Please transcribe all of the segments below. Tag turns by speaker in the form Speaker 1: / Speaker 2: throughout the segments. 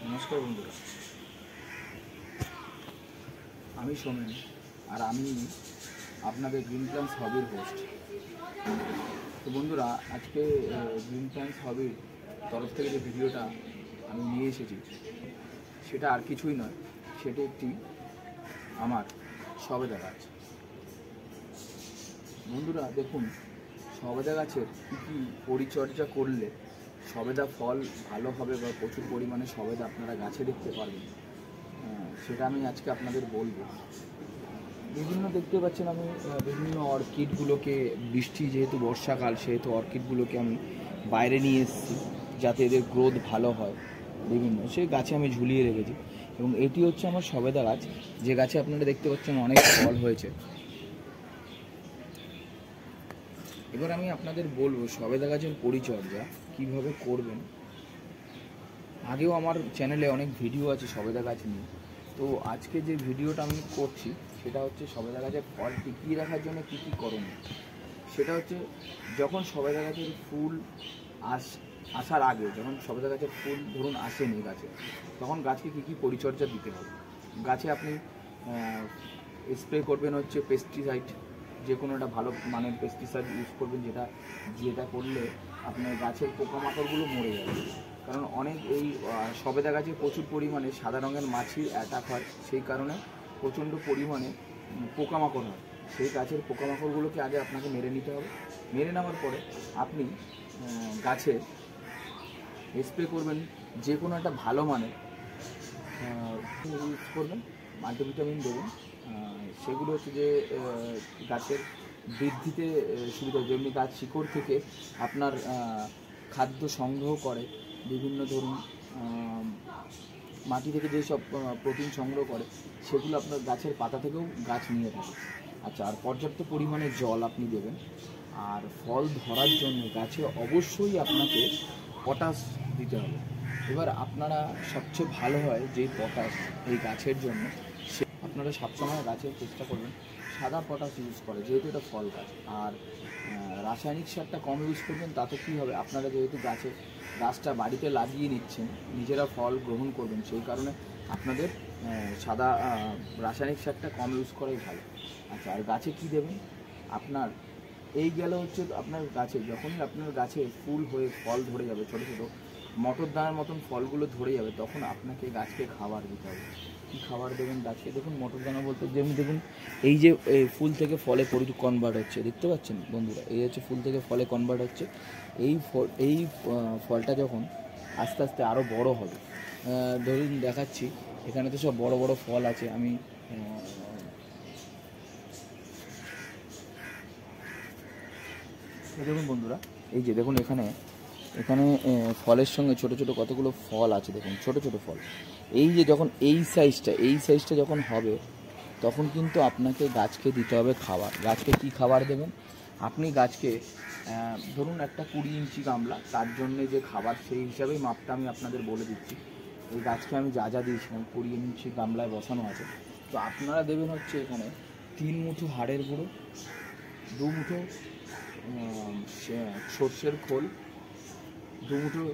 Speaker 1: নমস্কার বন্ধুরা, আমি সোমেন আর আমি আপনাদের গ্রিন প্ল্যান্টস হবির হোস্ট। তো বন্ধুরা, আজকে গ্রিন প্ল্যান্টস হবির তরফ থেকে যে ভিডিওটা আমি নিয়ে এসেছি সেটা আর কিছুই নয়, সেটা একটি আমার সবেদা গাছ। বন্ধুরা দেখুন, সবেদা গাছের কী কী পরিচর্যা করলে সবেদা ফল ভালো হবে বা প্রচুর পরিমাণে সবেদা আপনারা গাছে দেখতে পারবেন, সেটা আমি আজকে আপনাদের বলবো। বিভিন্ন দেখতে পাচ্ছেন, আমি বিভিন্ন অর্কিডগুলোকে, বৃষ্টি যেহেতু বর্ষাকাল সেহেতু অর্কিডগুলোকে আমি বাইরে নিয়ে এসেছি যাতে এদের গ্রোথ ভালো হয়। বিভিন্ন সেই গাছে আমি ঝুলিয়ে রেখেছি এবং এটি হচ্ছে আমার সবেদা গাছ, যে গাছে আপনারা দেখতে পাচ্ছেন অনেক ফল হয়েছে। এবার আমি আপনাদের বলবো সবেদা গাছের পরিচর্যা কিভাবে করবেন। আগেও আমার চ্যানেলে অনেক ভিডিও আছে সবেদা গাছ নিয়ে, তো আজকে যে ভিডিওটা আমি করছি সেটা হচ্ছে সবেদা গাছের ফল টিকিয়ে রাখার জন্য কী কী করণীয়। সেটা হচ্ছে যখন সবেদা গাছের ফুল আসার আগে, যখন সবেদা গাছের ফুল ধরুন আসেনি গাছে, তখন গাছকে কী কী পরিচর্যা দিতে হবে। গাছে আপনি স্প্রে করবেন হচ্ছে পেস্টিসাইড, যে কোনো একটা ভালো মানের পেস্টিসাইড ইউজ করবেন, যেটা করলে আপনার গাছের পোকামাকড়গুলো মরে যাবে। কারণ অনেক এই সবেদা গাছে প্রচুর পরিমাণে সাদা রঙের মাছির অ্যাটাক হয়, সেই কারণে প্রচণ্ড পরিমাণে পোকামাকড় হয়। সেই গাছের পোকামাকড়গুলোকে আগে আপনাকে মেরে নিতে হবে। মেরে নেওয়ার পরে আপনি গাছে স্প্রে করবেন যে কোনো একটা ভালো মানের ইউজ করবেন, মাল্টিভিটামিন দেবেন। সেগুলো হচ্ছে যে গাছের বৃদ্ধিতে সুবিধা, যেমনি গাছ শিকড় থেকে আপনার খাদ্য সংগ্রহ করে, বিভিন্ন ধরুন মাটি থেকে যেসব প্রোটিন সংগ্রহ করে সেগুলো আপনার গাছের পাতা থেকেও গাছ নিয়ে থাকে। আচ্ছা, আর পর্যাপ্ত পরিমাণে জল আপনি দেবেন। আর ফল ধরার জন্য গাছে অবশ্যই আপনাকে পটাশ দিতে হবে। এবার আপনারা সবচেয়ে ভালো হয় যে পটাশ এই গাছের জন্য, আপনারা সবসময় গাছের চেষ্টা করবেন সাদা পটাশ ইউজ করে, যেহেতু এটা ফল গাছ। আর রাসায়নিক সারটা কম ইউজ করবেন, তাতে কী হবে, আপনারা যেহেতু গাছটা বাড়িতে লাগিয়ে নিচ্ছেন, নিজেরা ফল গ্রহণ করবেন, সেই কারণে আপনাদের সাদা রাসায়নিক সারটা কম ইউজ করাই ভালো। আচ্ছা, আর গাছে কী দেবেন আপনার, এই গেল হচ্ছে আপনার গাছে, যখনই আপনার গাছে ফুল হয়ে ফল ধরে যাবে, ছোটো ছোটো মটর দানার মতন ফলগুলো ধরে যাবে, তখন আপনাকে গাছকে খাবার দিতে হবে। কী খাবার দেবেন গাছকে? দেখুন, মটর দানা বলতে যেমন দেখুন, এই যে ফুল থেকে ফলে কনভার্ট হচ্ছে, দেখতে পাচ্ছেন বন্ধুরা, এই হচ্ছে ফুল থেকে ফলে কনভার্ট হচ্ছে। এই ফলটা যখন আস্তে আস্তে আরও বড় হবে, ধরুন দেখাচ্ছি, এখানে তো সব বড় বড় ফল আছে। আমি দেখুন বন্ধুরা, এই যে দেখুন, এখানে ফলের সঙ্গে ছোট ছোট কতগুলো ফল আছে, দেখুন ছোট ছোট ফল। এই যে যখন এই সাইজটা যখন হবে, তখন কিন্তু আপনাকে গাছকে দিতে হবে খাবার। গাছকে কি খাবার দেবেন আপনি? গাছকে ধরুন একটা 20 ইঞ্চি গামলা, তার জন্যে যে খাবার, সেই হিসাবেই মাপটা আমি আপনাদের বলে দিচ্ছি। এই গাছকে আমি যা দিয়েছিলাম 20 ইঞ্চি গামলায় বসানো আছে। তো আপনারা দেবেন হচ্ছে এখানে 3 মুঠো হাড়ের গুঁড়ো, 2 মুঠো সর্ষের খোল, 2 মুঠো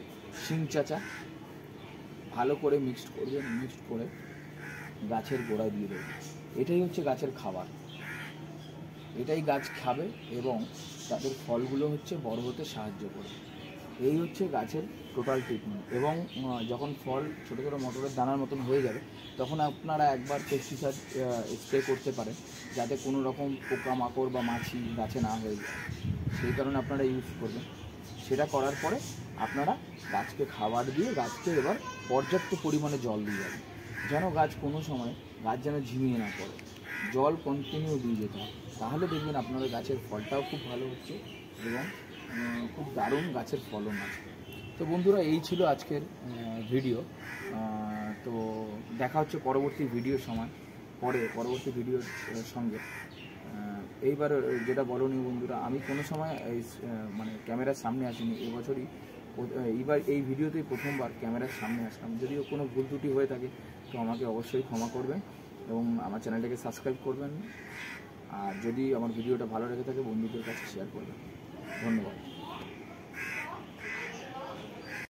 Speaker 1: শিং চাচা, ভালো করে মিক্সড করবেন। মিক্সড করে গাছের গোড়ায় দিয়ে দেবেন। এটাই হচ্ছে গাছের খাবার, এটাই গাছ খাবে এবং তাদের ফলগুলো হচ্ছে বড় হতে সাহায্য করবে। এই হচ্ছে গাছের টোটাল ট্রিটমেন্ট। এবং যখন ফল ছোটো ছোটো মটরের দানার মতন হয়ে যাবে, তখন আপনারা একবার পেস্টিসাইড স্প্রে করতে পারেন, যাতে কোনো রকম পোকামাকড় বা মাছি গাছে না হয়ে যায়, সেই কারণে আপনারা ইউজ করবেন। সেটা করার পরে আপনারা গাছকে খাবার দিয়ে গাছকে এবার পর্যাপ্ত পরিমাণে জল দিয়ে যাবেন, যেন গাছ কোনো সময় যেন ঝিমিয়ে না পড়ে। জল কন্টিনিউ দিয়ে যেতে হবে, তাহলে দেখবেন আপনাদের গাছের ফলটাও খুব ভালো হচ্ছে এবং খুব দারুণ গাছের ফলন আছে। তো বন্ধুরা, এই ছিল আজকের ভিডিও। তো দেখা হচ্ছে পরবর্তী ভিডিওর পরবর্তী ভিডিওর সঙ্গে। এইবার যেটা বলনীয় বন্ধুরা, আমি কোনো সময় মানে ক্যামেরার সামনে আসিনি, এইবার এই ভিডিওতেই প্রথমবার ক্যামেরার সামনে আসলাম। যদিও কোনো ভুল ত্রুটি হয়ে থাকে তো আমাকে অবশ্যই ক্ষমা করবেন এবং আমার চ্যানেলটাকে সাবস্ক্রাইব করবেন। আর যদি আমার ভিডিওটা ভালো লেগে থাকে বন্ধুদের কাছে শেয়ার করবেন। ধন্যবাদ।